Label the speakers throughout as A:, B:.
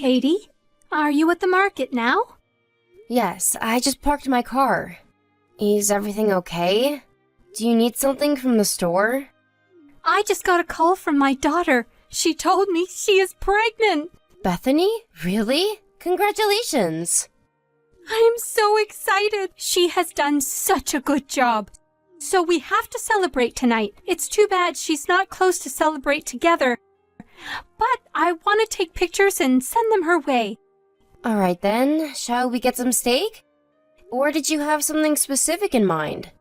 A: Katie, are you at the market now?
B: Yes, I just parked my car. Is everything okay? Do you need something from the store?
A: I just got a call from my daughter. She told me she is pregnant.
B: Bethany? Really? Congratulations!
A: I am so excited. She has done such a good job. So we have to celebrate tonight. It's too bad she's not close to celebrate together. But I want to take pictures and send them her way.
B: Alright then, shall we get some steak? Or did you have something specific in mind?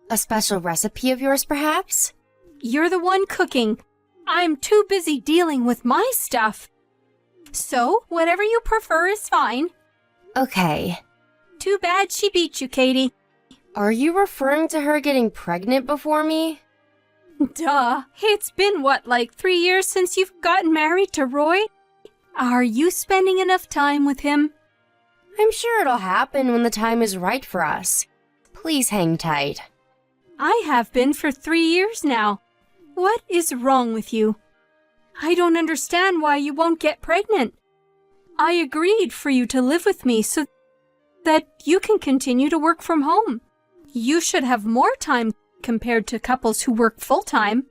B: A special recipe of yours, perhaps?
A: You're the one cooking. I'm too busy dealing with my stuff. So, whatever you prefer is fine.
B: Okay.
A: Too bad she beat you, Katie.
B: Are you referring to her getting pregnant before me?
A: Duh. It's been, like 3 years since you've gotten married to Roy? Are you spending enough time with him?
B: I'm sure it'll happen when the time is right for us. Please hang tight.
A: I have been for 3 years now. What is wrong with you? I don't understand why you won't get pregnant. I agreed for you to live with me so that you can continue to work from home. You should have more time compared to couples who work full-time.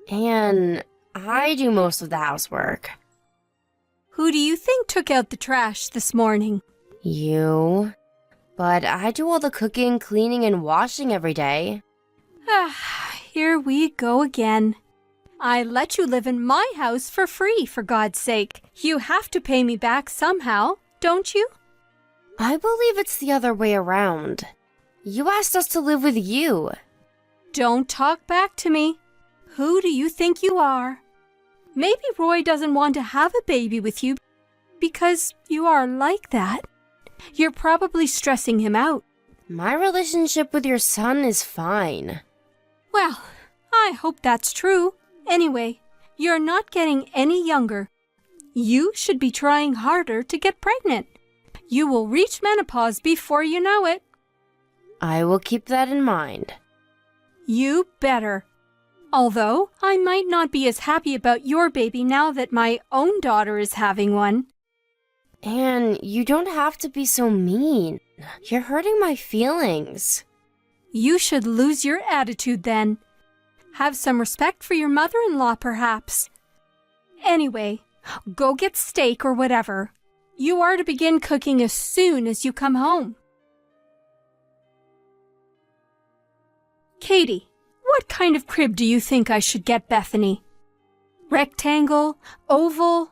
B: And I do most of the housework.
A: Who do you think took out the trash this morning?
B: You. But I do all the cooking, cleaning, and washing every day.
A: Here we go again. I let you live in my house for free, for God's sake. You have to pay me back somehow, don't you?
B: I believe it's the other way around. You asked us to live with you.
A: Don't talk back to me. Who do you think you are? Maybe Roy doesn't want to have a baby with you because you are like that. You're probably stressing him out.
B: My relationship with your son is fine.
A: Well, I hope that's true. Anyway, you're not getting any younger. You should be trying harder to get pregnant. You will reach menopause before you know it.
B: I will keep that in mind.
A: You better. Although, I might not be as happy about your baby now that my own daughter is having one.
B: Anne, you don't have to be so mean. You're hurting my feelings.
A: You should lose your attitude then. Have some respect for your mother-in-law, perhaps. Anyway, go get steak or whatever. You are to begin cooking as soon as you come home. Katie, what kind of crib do you think I should get Bethany? Rectangle? Oval?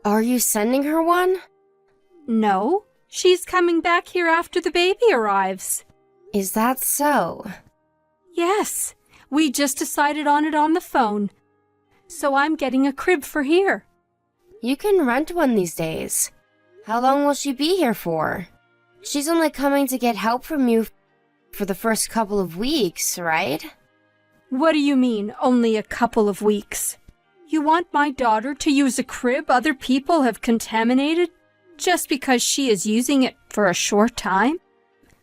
B: Are you sending her one?
A: No, she's coming back here after the baby arrives.
B: Is that so?
A: Yes, we just decided on it on the phone. So I'm getting a crib for here.
B: You can rent one these days. How long will she be here for? She's only coming to get help from you for the first couple of weeks, right?
A: What do you mean, only a couple of weeks? You want my daughter to use a crib other people have contaminated just because she is using it for a short time?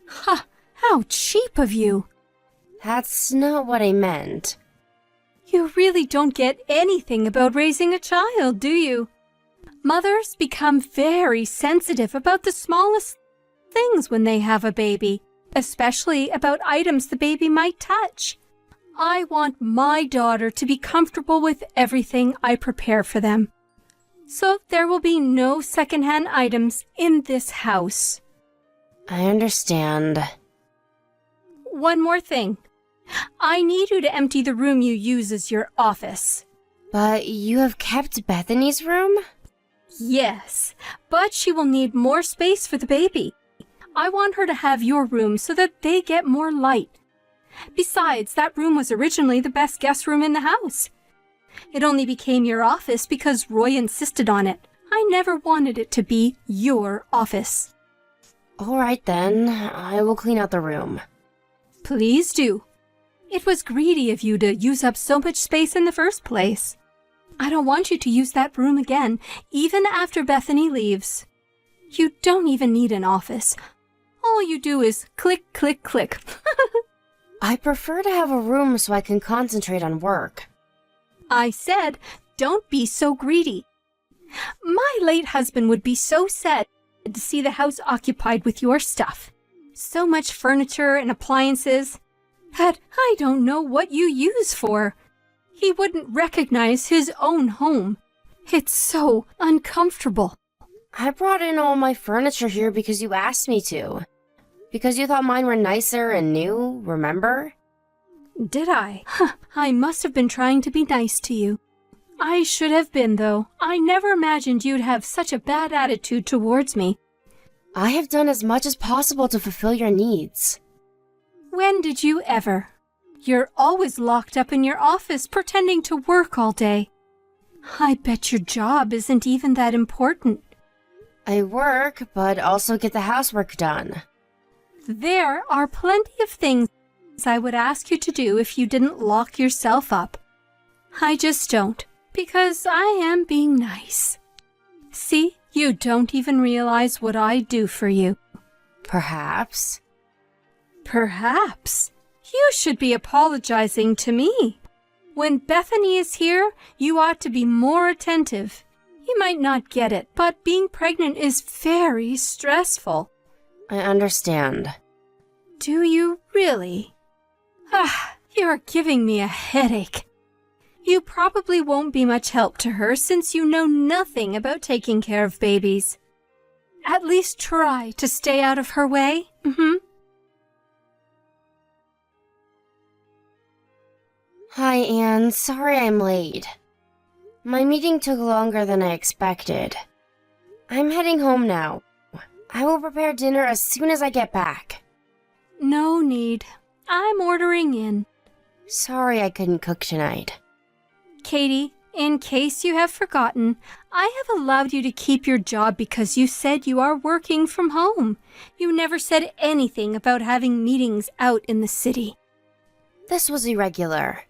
A: Ha! How cheap of you!
B: That's not what I meant.
A: You really don't get anything about raising a child, do you? Mothers become very sensitive about the smallest things when they have a baby, especially about items the baby might touch. I want my daughter to be comfortable with everything I prepare for them. So there will be no secondhand items in this house.
B: I understand.
A: One more thing. I need you to empty the room you use as your office.
B: But you have kept Bethany's room?
A: Yes, but she will need more space for the baby. I want her to have your room so that they get more light. Besides, that room was originally the best guest room in the house. It only became your office because Roy insisted on it. I never wanted it to be your office.
B: All right then, I will clean out the room.
A: Please do. It was greedy of you to use up so much space in the first place. I don't want you to use that room again, even after Bethany leaves. You don't even need an office. All you do is click, click, click.
B: I prefer to have a room so I can concentrate on work.
A: I said, don't be so greedy. My late husband would be so sad to see the house occupied with your stuff. So much furniture and appliances that I don't know what you use for. He wouldn't recognize his own home. It's so uncomfortable.
B: I brought in all my furniture here because you asked me to. Because you thought mine were nicer and new, remember?
A: Did I? I must have been trying to be nice to you. I should have been, though. I never imagined you'd have such a bad attitude towards me.
B: I have done as much as possible to fulfill your needs.
A: When did you ever? You're always locked up in your office pretending to work all day. I bet your job isn't even that important.
B: I work, but also get the housework done.
A: There are plenty of things I would ask you to do if you didn't lock yourself up. I just don't, because I am being nice. See, you don't even realize what I do for you.
B: Perhaps.
A: Perhaps. You should be apologizing to me. When Bethany is here, you ought to be more attentive. You might not get it, but being pregnant is very stressful.
B: I understand.
A: Do you really? You're giving me a headache. You probably won't be much help to her since you know nothing about taking care of babies. At least try to stay out of her way.
B: Hi, Anne. Sorry I'm late. My meeting took longer than I expected. I'm heading home now. I will prepare dinner as soon as I get back.
A: No need. I'm ordering in.
B: Sorry I couldn't cook tonight.
A: Katie, in case you have forgotten, I have allowed you to keep your job because you said you are working from home. You never said anything about having meetings out in the city.
B: This was irregular.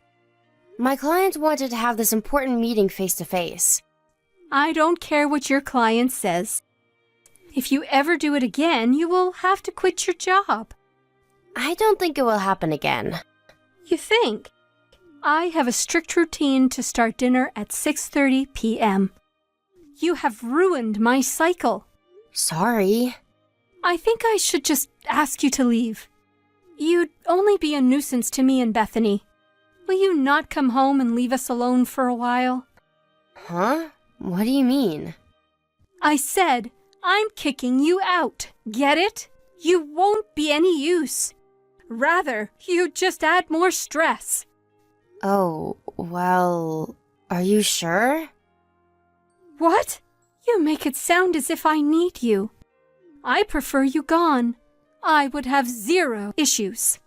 B: My client wanted to have this important meeting face-to-face.
A: I don't care what your client says. If you ever do it again, you will have to quit your job.
B: I don't think it will happen again.
A: You think? I have a strict routine to start dinner at 6:30 p.m. You have ruined my cycle.
B: Sorry.
A: I think I should just ask you to leave. You'd only be a nuisance to me and Bethany. Will you not come home and leave us alone for a while?
B: Huh? What do you mean?
A: I said, I'm kicking you out. Get it? You won't be any use. Rather, you just add more stress.
B: Oh, well, are you sure?
A: What? You make it sound as if I need you. I prefer you gone. I would have 0 issues.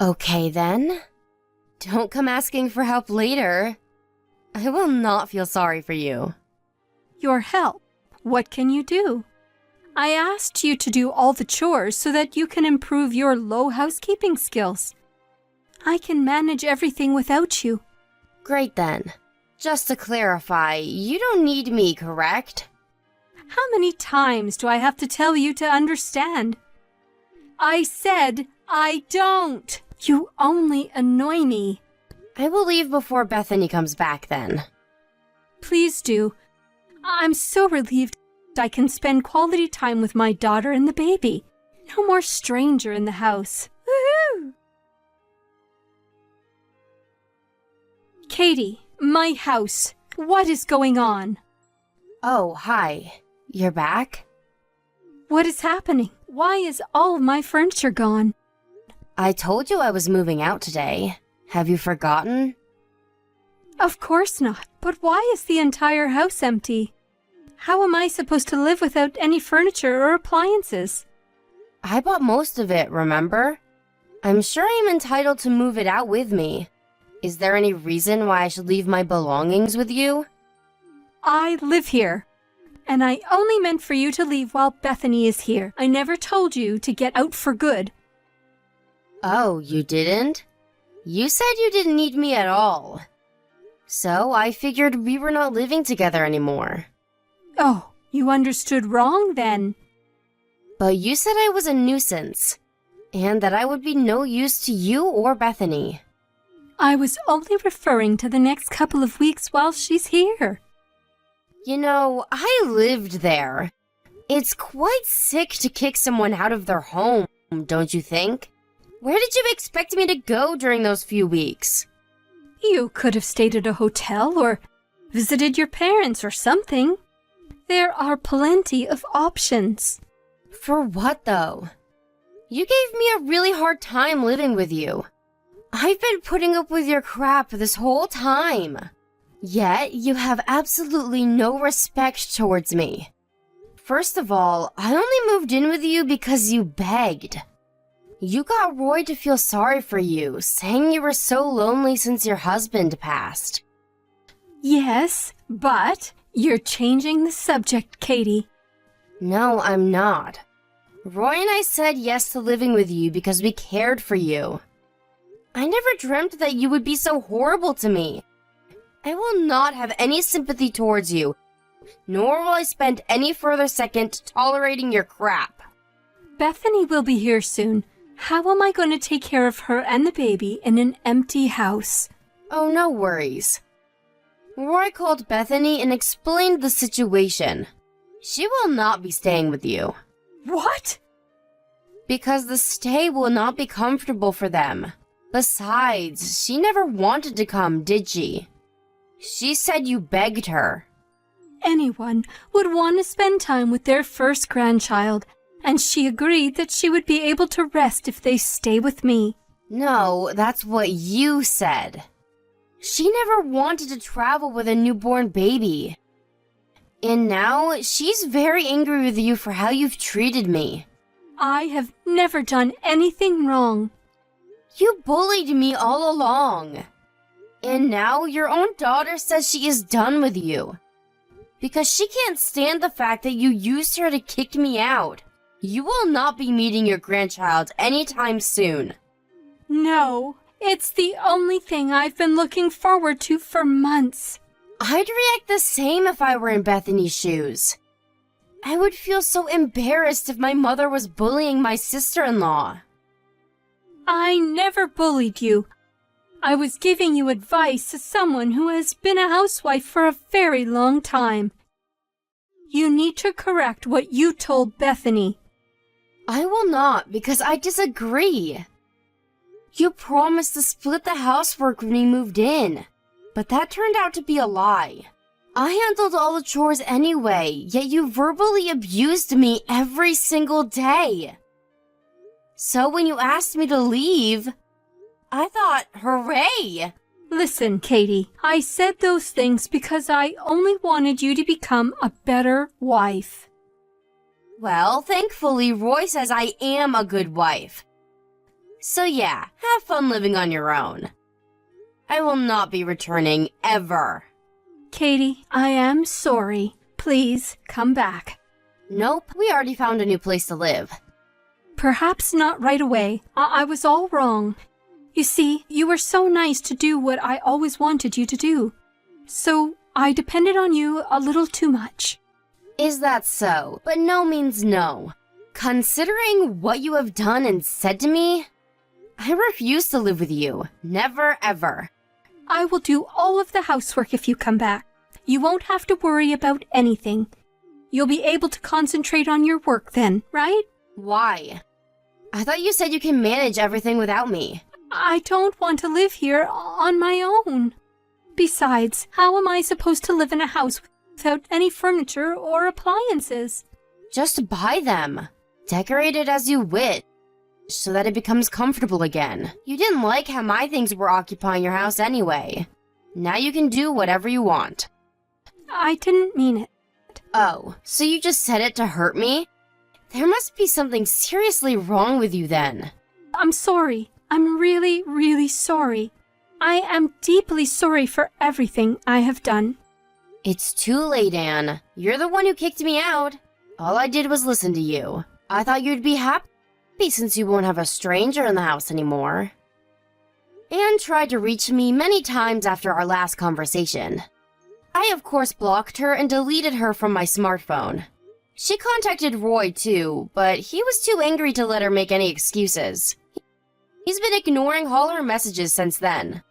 B: Okay then. Don't come asking for help later. I will not feel sorry for you.
A: Your help? What can you do? I asked you to do all the chores so that you can improve your low housekeeping skills. I can manage everything without you.
B: Great then. Just to clarify, you don't need me, correct?
A: How many times do I have to tell you to understand? I said I don't. You only annoy me.
B: I will leave before Bethany comes back then.
A: Please do. I'm so relieved I can spend quality time with my daughter and the baby. No more stranger in the house. Woohoo! Katie, my house. What is going on?
B: Oh, hi. You're back?
A: What is happening? Why is all of my furniture gone?
B: I told you I was moving out today. Have you forgotten?
A: Of course not. But why is the entire house empty? How am I supposed to live without any furniture or appliances?
B: I bought most of it, remember? I'm sure I'm entitled to move it out with me. Is there any reason why I should leave my belongings with you?
A: I live here. And I only meant for you to leave while Bethany is here. I never told you to get out for good.
B: Oh, you didn't? You said you didn't need me at all. So I figured we were not living together anymore.
A: Oh, you understood wrong then.
B: But you said I was a nuisance, and that I would be no use to you or Bethany.
A: I was only referring to the next couple of weeks while she's here.
B: You know, I lived there. It's quite sick to kick someone out of their home, don't you think? Where did you expect me to go during those few weeks?
A: You could have stayed at a hotel or visited your parents or something. There are plenty of options.
B: For what, though? You gave me a really hard time living with you. I've been putting up with your crap this whole time. Yet, you have absolutely no respect towards me. First of all, I only moved in with you because you begged. You got Roy to feel sorry for you, saying you were so lonely since your husband passed.
A: Yes, but you're changing the subject, Katie.
B: No, I'm not. Roy and I said yes to living with you because we cared for you. I never dreamt that you would be so horrible to me. I will not have any sympathy towards you, nor will I spend any further second tolerating your crap.
A: Bethany will be here soon. How am I going to take care of her and the baby in an empty house?
B: Oh, no worries. Roy called Bethany and explained the situation. She will not be staying with you.
A: What?
B: Because the stay will not be comfortable for them. Besides, she never wanted to come, did she? She said you begged her.
A: Anyone would want to spend time with their first grandchild, and she agreed that she would be able to rest if they stay with me.
B: No, that's what you said. She never wanted to travel with a newborn baby. And now, she's very angry with you for how you've treated me.
A: I have never done anything wrong.
B: You bullied me all along. And now your own daughter says she is done with you. Because she can't stand the fact that you used her to kick me out. You will not be meeting your grandchild anytime soon.
A: No, it's the only thing I've been looking forward to for months.
B: I'd react the same if I were in Bethany's shoes. I would feel so embarrassed if my mother was bullying my sister-in-law.
A: I never bullied you. I was giving you advice as someone who has been a housewife for a very long time. You need to correct what you told Bethany.
B: I will not, because I disagree. You promised to split the housework when we moved in, but that turned out to be a lie. I handled all the chores anyway, yet you verbally abused me every single day. So when you asked me to leave, I thought, hooray!
A: Listen, Katie, I said those things because I only wanted you to become a better wife.
B: Well, thankfully, Roy says I am a good wife. So yeah, have fun living on your own. I will not be returning ever.
A: Katie, I am sorry. Please, come back.
B: Nope, we already found a new place to live.
A: Perhaps not right away. I was all wrong. You see, you were so nice to do what I always wanted you to do. So I depended on you a little too much.
B: Is that so? But no means no. Considering what you have done and said to me, I refuse to live with you. Never, ever.
A: I will do all of the housework if you come back. You won't have to worry about anything. You'll be able to concentrate on your work then, right?
B: Why? I thought you said you can manage everything without me.
A: I don't want to live here on my own. Besides, how am I supposed to live in a house without any furniture or appliances?
B: Just buy them. Decorate it as you wish, so that it becomes comfortable again. You didn't like how my things were occupying your house anyway. Now you can do whatever you want.
A: I didn't mean it.
B: Oh, so you just said it to hurt me? There must be something seriously wrong with you then.
A: I'm sorry. I'm really, really sorry. I am deeply sorry for everything I have done.
B: It's too late, Anne. You're the one who kicked me out. All I did was listen to you. I thought you'd be happy since you won't have a stranger in the house anymore. Anne tried to reach me many times after our last conversation. I, of course, blocked her and deleted her from my smartphone. She contacted Roy, too, but he was too angry to let her make any excuses. He's been ignoring all her messages since then.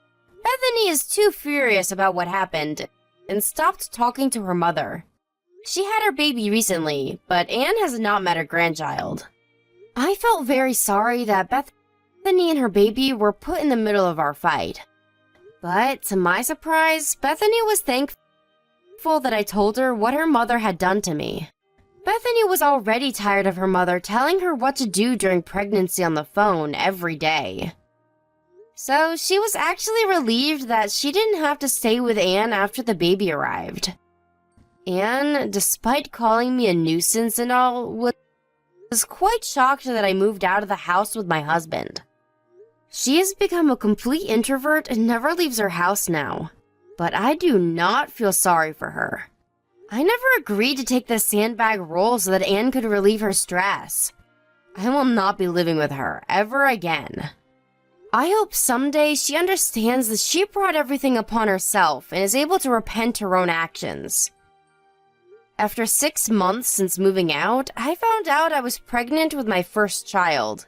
B: Bethany is too furious about what happened, and stopped talking to her mother. She had her baby recently, but Anne has not met her grandchild. I felt very sorry that Bethany and her baby were put in the middle of our fight. But to my surprise, Bethany was thankful that I told her what her mother had done to me. Bethany was already tired of her mother telling her what to do during pregnancy on the phone every day. So she was actually relieved that she didn't have to stay with Anne after the baby arrived. Anne, despite calling me a nuisance and all, was quite shocked that I moved out of the house with my husband. She has become a complete introvert and never leaves her house now. But I do not feel sorry for her. I never agreed to take the sandbag role so that Anne could relieve her stress. I will not be living with her ever again. I hope someday she understands that she brought everything upon herself and is able to repent her own actions. After 6 months since moving out, I found out I was pregnant with my first child.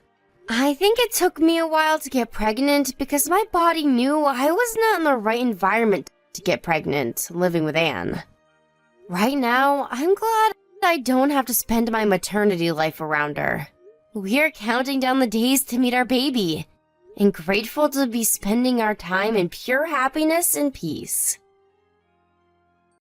B: I think it took me a while to get pregnant because my body knew I was not in the right environment to get pregnant, living with Anne. Right now, I'm glad I don't have to spend my maternity life around her. We're counting down the days to meet our baby, and grateful to be spending our time in pure happiness and peace.